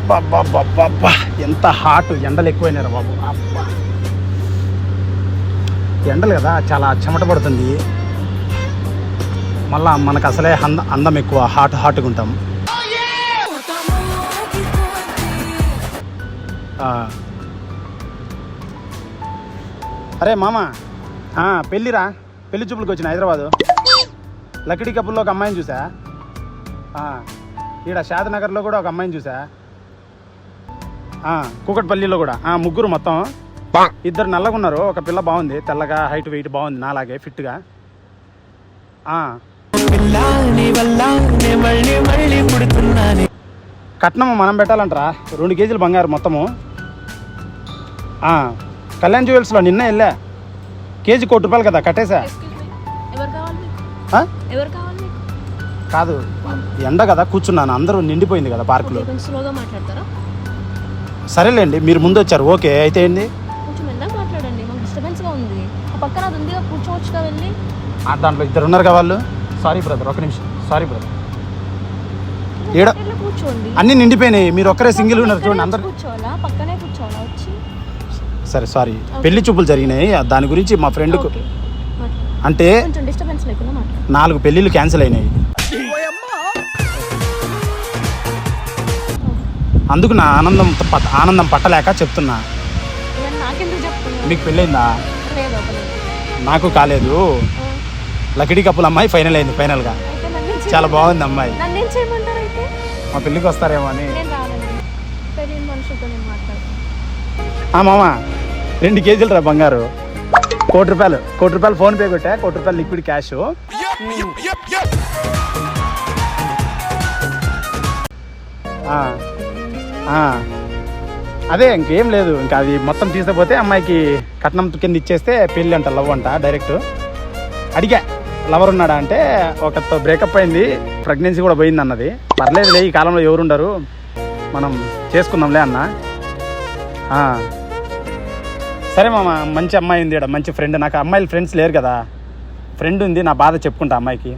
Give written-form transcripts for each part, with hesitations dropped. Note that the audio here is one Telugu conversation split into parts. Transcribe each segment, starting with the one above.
అబ్బా ఎంత హాట్, ఎండలు ఎక్కువైనారు బాబు. అబ్బా ఎండలు కదా, చాలా చెమట పడుతుంది. మళ్ళా మనకు అసలే అందం ఎక్కువ, హాట్గా ఉంటాం. అరే మామ, పెళ్ళిరా, పెళ్లి చూపులకు వచ్చిన హైదరాబాదు. లకిడీ కప్పుల్లో ఒక అమ్మాయిని చూసా. ఈడ షాద్నగర్లో కూడా ఒక అమ్మాయిని చూసా. కూకట్పల్లిలో కూడా ముగ్గురు మొత్తం. ఇద్దరు నల్లగా ఉన్నారు, ఒక పిల్ల బాగుంది, తెల్లగా, హైట్ వెయిట్ బాగుంది, నాలాగే ఫిట్గా. కట్నం మనం పెట్టాలంటారా, 2 కేజీలు బంగారు మొత్తము. కళ్యాణ్ జ్యువెల్స్లో నిన్న వెళ్ళా, కేజీ ₹1,00,000 కదా, కట్టేసా. కాదు, ఎండ కదా, కూర్చున్నాను, అందరూ నిండిపోయింది కదా పార్కులో. సరేలేండి, మీరు ముందు వచ్చారు, ఓకే అయితే ఏంటి. దాంట్లో ఇద్దరు ఉన్నారు కదా వాళ్ళు. సారీ బ్రదర్, ఒక నిమిషం, సారీ బ్రదర్. ఏడ అన్నీ నిండిపోయినాయి, మీరు ఒక్కరే సింగిల్ ఉన్నారు చూడండి అందరు. సరే సారీ, పెళ్లి చూపులు జరిగినాయి, దాని గురించి మా ఫ్రెండ్కు అంటే 4 పెళ్ళిళ్ళు క్యాన్సిల్ అయినాయి. అందుకు నా ఆనందం పట్టలేక చెప్తున్నా. మీకు పెళ్ళైందా? నాకు కాలేదు. లకిడీ కప్పుల అమ్మాయి ఫైనల్ అయింది, ఫైనల్గా చాలా బాగుంది అమ్మాయి. మా పెళ్ళికి వస్తారేమో అని. మామ 2 కేజీలు రా బంగారు, ₹1,00,000 ఫోన్ పే కొట్టా, ₹1,00,000 లిక్విడ్ క్యాష్. అదే ఇంకేం లేదు, ఇంకా అది మొత్తం తీసుకపోతే అమ్మాయికి కట్నం కింద ఇచ్చేస్తే పెళ్ళి అంట, లవ్ అంట. డైరెక్ట్ అడిగా లవర్ ఉన్నాడా అంటే, ఒకతో బ్రేకప్ అయింది, ప్రెగ్నెన్సీ కూడా పోయింది అన్నది. పర్లేదులే, ఈ కాలంలో ఎవరుండరు, మనం చేసుకుందాంలే అన్న. సరే మామ, మంచి అమ్మాయి ఉంది, మంచి ఫ్రెండ్. నాకు అమ్మాయిల ఫ్రెండ్స్ లేరు కదా, ఫ్రెండ్ ఉంది, నా బాధ చెప్పుకుంటా అమ్మాయికి.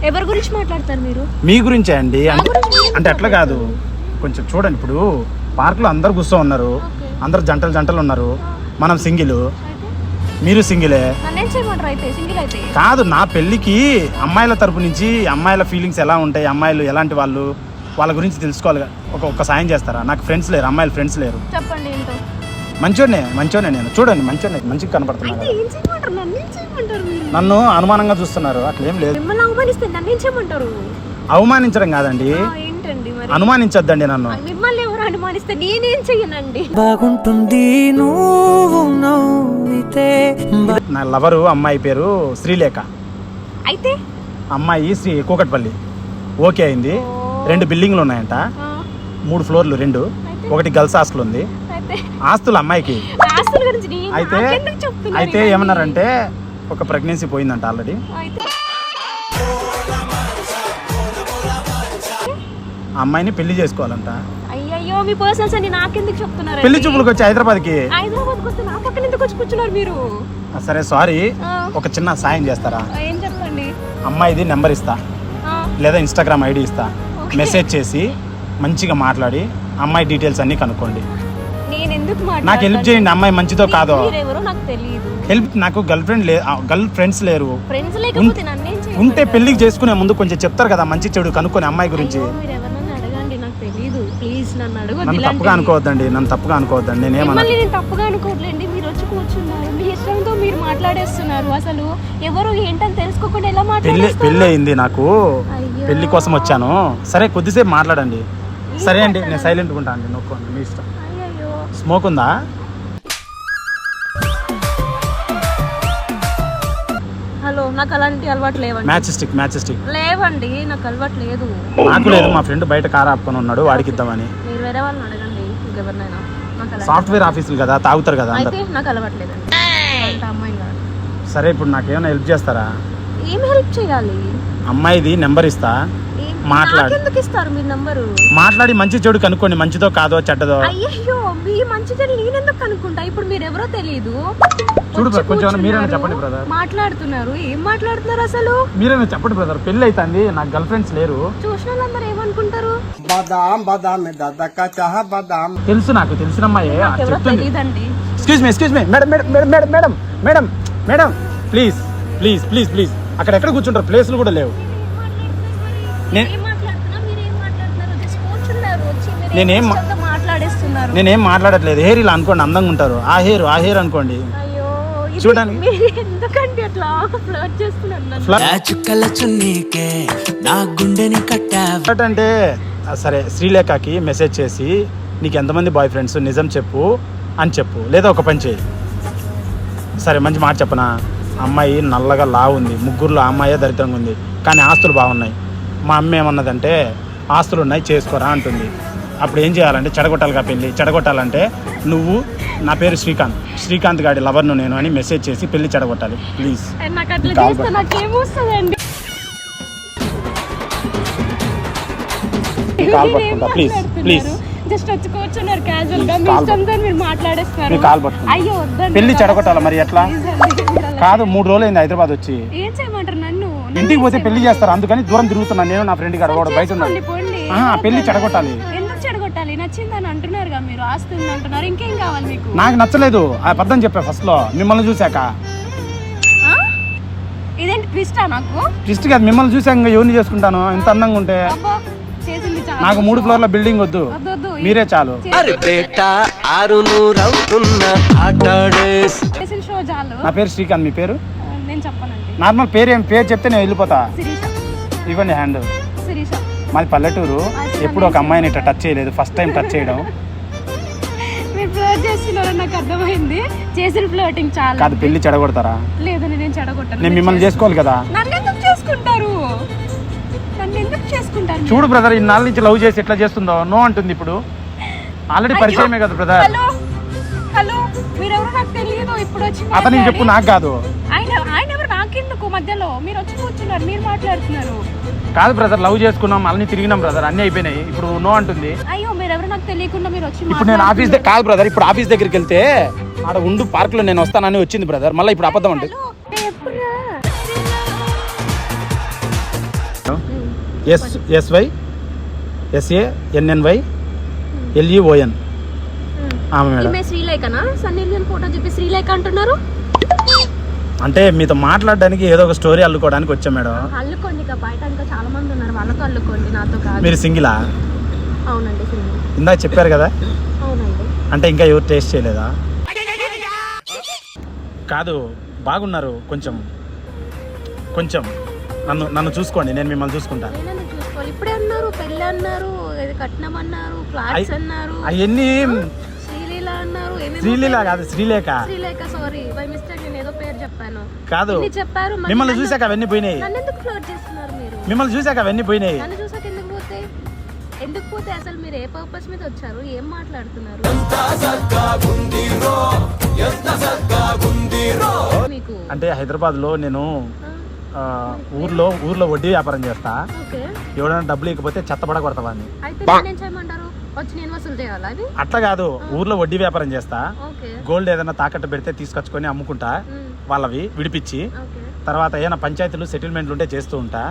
ఎవరి గురించి మాట్లాడతారు మీరు? మీ గురించే అండి. అంటే అట్లా కాదు, కొంచెం చూడండి. ఇప్పుడు పార్కులో అందరు కూర్చో ఉన్నారు, అందరు జంటలు ఉన్నారు, మనం సింగిల్, మీరు సింగిలే. కాదు, నా పెళ్ళికి అమ్మాయిల తరపు నుంచి అమ్మాయిల ఫీలింగ్స్ ఎలా ఉంటాయి, అమ్మాయిలు ఎలాంటి వాళ్ళు, వాళ్ళ గురించి తెలుసుకోవాలి. ఒక్క సాయం చేస్తారా? నాకు ఫ్రెండ్స్ లేరు, అమ్మాయిల ఫ్రెండ్స్ లేరు. చెప్పండి. మంచోనే నేను, చూడండి మంచిగా కనపడుతున్నారు. నన్ను అనుమానంగా చూస్తున్నారు, అట్లేం లేదు. అవమానించడం కాదండి, అనుమానించొద్దండి నన్ను. మిమ్మల్ని ఎవరు అనుమానిస్తే నేనేం చెయ్యనండి. బాగుంటుంది నువ్వు నవ్వితే. నా లవరు అమ్మాయి పేరు శ్రీలేఖ. అయితే అమ్మాయి కూకట్పల్లి. ఓకే అయింది. 2 బిల్డింగ్లు ఉన్నాయంట, 3 ఫ్లోర్లు, 2 ఒకటి గర్ల్స్ హాస్టల్ ఉంది. ఆస్తులు అమ్మాయికి. అయితే ఏమన్నారంటే, ఒక ప్రెగ్నెన్సీ పోయిందంట ఆల్రెడీ. అమ్మాయిని పెళ్లి చేసుకోవాలంట. అయ్యో, మీ పర్సనల్స్ అన్ని నాకెందుకు చెప్తున్నారు? పెళ్లి చూపులకు వచ్చి హైదరాబాద్కి వస్తే నా పక్కన ఎందుకు వచ్చి కూర్చున్నారు మీరు? సరే సారీ, ఒక చిన్న సాయం చేస్తారా? ఏం చెప్పండి. అమ్మాయిది నెంబర్ ఇస్తా, లేదా ఇన్స్టాగ్రామ్ ఐడి ఇస్తా, మెసేజ్ చేసి మంచిగా మాట్లాడి అమ్మాయి డీటెయిల్స్ అన్ని కనుక్కోండి. నాకు హెల్ప్ చేయండి, అమ్మాయి మంచిదో కాదో. హెల్ప్, నాకు గర్ల్ ఫ్రెండ్స్ లేరు. ఉంటే పెళ్లికి చేసుకునే ముందు కొంచెం చెప్తారు కదా, మంచి చెడు కనుక్కొని అమ్మాయి గురించి. నన్ను తప్పుగా అనుకోవద్దండి, నేను తప్పుగా అనుకోవట్లేండి. మీరు వచ్చి కూర్చున్నారు, మీ ఇష్టంతో మీరు మాట్లాడేస్తున్నారు. అసలు ఎవరు ఏంటని తెలుసుకోకుండా ఎలా మాట్లాడేస్తారు? పెళ్లి అయింది నాకు, పెళ్లి కోసం వచ్చాను. సరే కొద్దిసేపు మాట్లాడండి. సరే అండి, నేను సైలెంట్గా ఉంటాను అండి, నొక్కోండి, మీ ఇష్టం. స్మోక్ ఉందా? హలో, నాకు అలాంటి అలవాటు లేవండి. మ్యాచెస్టిక్ లేవండి, నాకు అలవాటు లేదు. నాకు లేదు, మా ఫ్రెండ్ బయట కార్ ఆపుకొని ఉన్నాడు, వాడికి ఇద్దామని. మీరు వేరే వాళ్ళని అడగండి, ఇంకెవరినైనా. సాఫ్ట్వేర్ ఆఫీసులు కదా, తాగుతారు కదా అందరూ. నాకు అలవాటు లేదండి. సరే, ఇప్పుడు నాకు ఏమైనా హెల్ప్ చేస్తారా? ఏం హెల్ప్ చేయాలి? అమ్మాయిది నెంబర్ ఇస్తా, మాట్లాడి. ఎందుకు ఇస్తారు మీరు నంబరు? మాట్లాడి మంచి చెడు కనుక్కోండి, మంచిదో కాదో చెడ్డదో. అయ్యో, మీ మీ మంచి చెడు నేనెందుకు కనుక్కుంటా? ఇప్పుడు మీరు ఎవరో తెలియదు, చూడు బ్రదర్, కొంచెం మీరైనా చెప్పండి బ్రదర్. మాట్లాడుతున్నారు, ఏం మాట్లాడుతున్నారు అసలు? మీరైనా చెప్పండి బ్రదర్. పెళ్లి అవుతుంది, నాకు గర్ల్ ఫ్రెండ్స్ లేరు. చూసిన వాళ్ళందరూ ఏమనుకుంటారు? తెలుసు, నాకు తెలిసిన అమ్మాయి ఎవరో తెలియదండి. Excuse me madam madam madam madam madam madam madam please please please please. అక్కడ ఎక్కడ కూర్చుంటారు, ప్లేస్లు కూడా లేవు. నేనేం మాట్లాడట్లేదు. హెయిర్ ఇలా అనుకోండి, అందంగా ఉంటారు. ఆ హెయిర్ అనుకోండి. చూడండి ఎందుకంటే అట్లా ఫ్లర్ట్ చేస్తున్నారు. ఫ్లర్ట్ అంటే సరే, శ్రీలేఖకి మెసేజ్ చేసి నీకు ఎంతమంది బాయ్ ఫ్రెండ్స్ నిజం చెప్పు అని చెప్పు, లేదా ఒక పని చేయి. సరే మంచి మాట చెప్పనా, అమ్మాయి నల్లగా లా ఉంది, ముగ్గురులో అమ్మాయే దరిద్రంగా ఉంది, కానీ ఆస్తులు బాగున్నాయి. మా అమ్మ ఏమన్నదంటే ఆస్తులు ఉన్నాయి చేసుకోరా అంటుంది. అప్పుడు ఏం చేయాలంటే చెడగొట్టాలిగా పెళ్ళి. చెడగొట్టాలంటే నువ్వు నా పేరు శ్రీకాంత్ గాడి లవర్ను నేను అని మెసేజ్ చేసి పెళ్లి చెడగొట్టాలి ప్లీజ్. ప్లీజ్ ప్లీజ్ జస్ట్ వచ్చి కూర్చున్నారు క్యాజువల్ గా, మీ ఇష్టంతో మీరు మాట్లాడేస్తున్నారు. అయ్యో వద్దండి, పెళ్లి చెడగొట్టాలా మరి ఎట్లా? కాదు 3 రోజులు అయింది హైదరాబాద్ వచ్చి. ఏం చేయమంటారు నన్ను? ఇంటికి పోతే పెళ్లి చేస్తారు, అందుకని దూరం తిరుగుతున్నాను నేను. నా ఫ్రెండ్ గారు కూడా బయట ఉన్నాడు. పెళ్లి చెడగొట్టాలి. ఎందుకు చెడగొట్టాలి? నచ్చిందని అంటున్నారుగా మీరు, ఆస్తుంది అంటున్నారు, ఇంకేం కావాలి మీకు? నాకు నచ్చలేదు, అబద్ధం చెప్పా ఫస్ట్ లో మిమ్మల్ని చూసాక. ఇదేంటి ట్విస్టా? నాకు ట్విస్ట్ కాదు, మిమ్మల్ని చూసాక ఎవరిని చేసుకుంటాను ఇంత అందంగా ఉంటే. నాకు 3 ఫ్లోర్ల బిల్డింగ్ వద్దు, మీరే చాలు. నా పేరు శ్రీకాంత్, మీ పేరు? నేను చెప్పనండి. నార్మల్ పేరు చెప్తే నేను వెళ్ళిపోతా. ఇవ్వండి హ్యాండ్. మాది పల్లెటూరు, ఎప్పుడు ఒక అమ్మాయిని ఇట్లా టచ్ చేయలేదు, ఫస్ట్ టైం టచ్ చేయడం. మీరు ఫ్లర్ట్ చేస్తున్నారని నాకు అర్థమైంది. చేసిన ఫ్లర్టింగ్ చాలా. కాదు, పెళ్లి చెడగొడతారా? లేదని నేను చెడగొట్టాను. నేను మిమ్మల్ని చేసుకోవాలి కదా. నన్ను ఎందుకు చేసుకుంటారు? చూడు బ్రదర్, ఇన్నాళ్ళ నుంచి లవ్ చేసి ఎట్లా చేస్తుందో. నో అంటుంది ఇప్పుడు. ఆల్రెడీ పరిచయమే కదా బ్రదర్. హలో, మీరెవరో నాకు తెలియదు. ఇప్పుడు వచ్చి అతనికి చెప్పు, నాకు కాదు. ఆయన ఎవరు నాకెందుకు మధ్యలో? మీరు వచ్చి కూర్చున్నారు, మీరు మాట్లాడుతున్నారు. కాదు బ్రదర్, లవ్ చేసుకున్నాం, మళ్ళీ తిరిగినాం బ్రదర్, అన్ని అయిపోయినాయి. ఇప్పుడు నో అంటుంది. అయ్యో, మీరెవరో నాకు తెలియకుండా మీరు వచ్చి. ఇప్పుడు నేను ఆఫీస్ కాదు బ్రదర్, ఇప్పుడు ఆఫీస్ దగ్గరికి వెళ్తే ఆడ ఉండు పార్క్ లో నేను వస్తానని వచ్చింది బ్రదర్. మళ్ళీ ఇప్పుడు అబద్ధం అంటే SYSANNY LEON. శ్రీలేఖనా? సన్నీ లియోన్ ఫోటో చూపి శ్రీలేఖ అంటున్నారు. అంటే మీతో మాట్లాడడానికి ఏదో ఒక స్టోరీ అల్లుకోవడానికి వచ్చా మేడం. అల్లుకోండి, ఇక బయట ఇంకా చాలా మంది ఉన్నారు, వాళ్ళతో అల్లుకోండి, నాతో కాదు. మీరు సింగిలా? అవునండి, సింగిల్. ఇందాక చెప్పారు కదా. అవునండి. అంటే ఇంకా ఎవరు టేస్ట్ చేయలేదా? కాదు, బాగున్నారు, కొంచెం నన్ను చూసుకోండి, నేను మిమ్మల్ని చూసుకుంటా. చూసుకోవాలి. ఇప్పుడే అన్నారు పెళ్ళి అన్నారు, కట్నం అన్నారు, ఫ్లాట్స్ అన్నారు, అవన్నీ శ్రీలీల అన్నారు. శ్రీలీల కాదు, శ్రీలేఖ. సారీ, బై మిస్టేక్ నేను ఏదో పేరు చెప్పాను. కాదు, చెప్పారు. మిమ్మల్ని చూసాక అవన్నీ పోయినాయి. నన్ను ఎందుకు ఫ్లర్ట్ చేస్తున్నారు మీరు? మిమ్మల్ని చూసాక అవన్నీ పోయినాయి. నన్ను చూసాక ఎందుకు పోతే అసలు మీరు ఏ పర్పస్ మీద వచ్చారు? ఏం మాట్లాడుతున్నారు మీకు? అంటే హైదరాబాద్ లో నేను ఊర్లో వడ్డీ వ్యాపారం చేస్తా. ఎవరైనా డబ్బులు ఇకపోతే చెత్తబడ కొడతావాన్ని. అట్లా కాదు, ఊర్లో వడ్డీ వ్యాపారం చేస్తా. గోల్డ్ ఏదైనా తాకట్టు పెడితే తీసుకొచ్చుకొని అమ్ముకుంటా, వాళ్ళవి విడిపించి తర్వాత ఏదైనా పంచాయతీలు సెటిల్మెంట్లు ఉంటే చేస్తూ ఉంటా.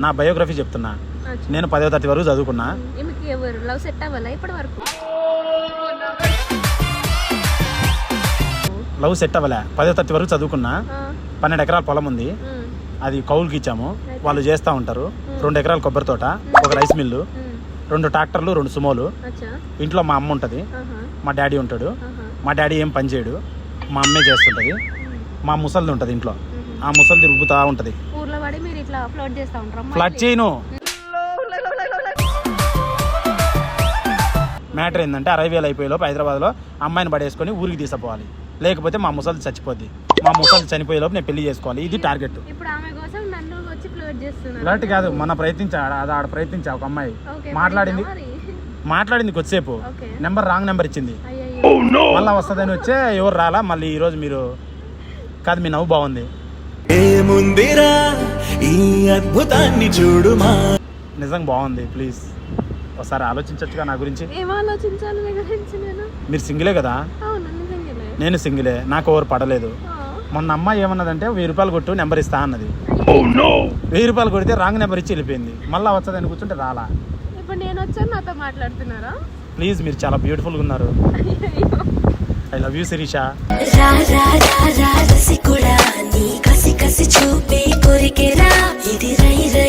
నా బయోగ్రఫీ చెప్తున్నా. నేను 10వ తరగతి వరకు చదువుకున్నా. లవ్ సెట్ అవ్వలే. 10వ తరగతి వరకు చదువుకున్నా. 12 ఎకరాల పొలం ఉంది, అది కౌలుకి ఇచ్చాము, వాళ్ళు చేస్తూ ఉంటారు. 2 ఎకరాల కొబ్బరి తోట, ఒక రైస్ మిల్లు, 2 ట్రాక్టర్లు, 2 సుమోలు. ఇంట్లో మా అమ్మ ఉంటుంది, మా డాడీ ఉంటాడు. మా డాడీ ఏం పని చేయడు, మా అమ్మే చేస్తుంటది. మా ముసలిది ఉంటుంది ఇంట్లో, ఆ ముసలిది రుబ్బుతా ఉంటది. ఫ్లడ్ చేయను. మ్యాటర్ ఏంటంటే 60,000 అయిపోయేలోపు హైదరాబాద్లో అమ్మాయిని పడేసుకొని ఊరికి తీసుకుపోవాలి, లేకపోతే మా ముసలిది చచ్చిపోద్ది. మా ముసలిది చనిపోయేలోపు నేను పెళ్లి చేసుకోవాలి, ఇది టార్గెట్. ఫ్లడ్ కాదు, మన ఆడ ప్రయత్నించా. ఒక అమ్మాయి మాట్లాడింది కొద్దిసేపు, రాంగ్ నెంబర్ ఇచ్చింది. మళ్ళీ వస్తుందని వచ్చే ఎవరు రాలా. మళ్ళీ ఈరోజు మీరు కాదు, మీ నవ్వు బాగుంది. నిజంగా బాగుంది, ప్లీజ్ ఒకసారి ఆలోచించచ్చుగా నా గురించి. ఏం ఆలోచించాలి మీ గురించి నేను? మీరు సింగిలే కదా, అవును నిజంగానే. నేను సింగిలే, నాకు ఎవరు పడలేదు. మొన్న అమ్మాయి ఏమన్నదంటే 1000 రూపాయలు కొట్టు నెంబర్ ఇస్తా అన్నది. 1000 రూపాయలు కొడితే రాంగ్ నెంబర్ ఇచ్చి వెళ్ళిపోయింది. మళ్ళీ వచ్చదని కూర్చుంటే రాలా. ఇప్పుడు నేను వచ్చాను నాతో మాట్లాడుతున్నారా? ప్లీజ్, మీరు చాలా బ్యూటిఫుల్గా ఉన్నారు. I love you Sirisha. రా రా రా రా రసికుడా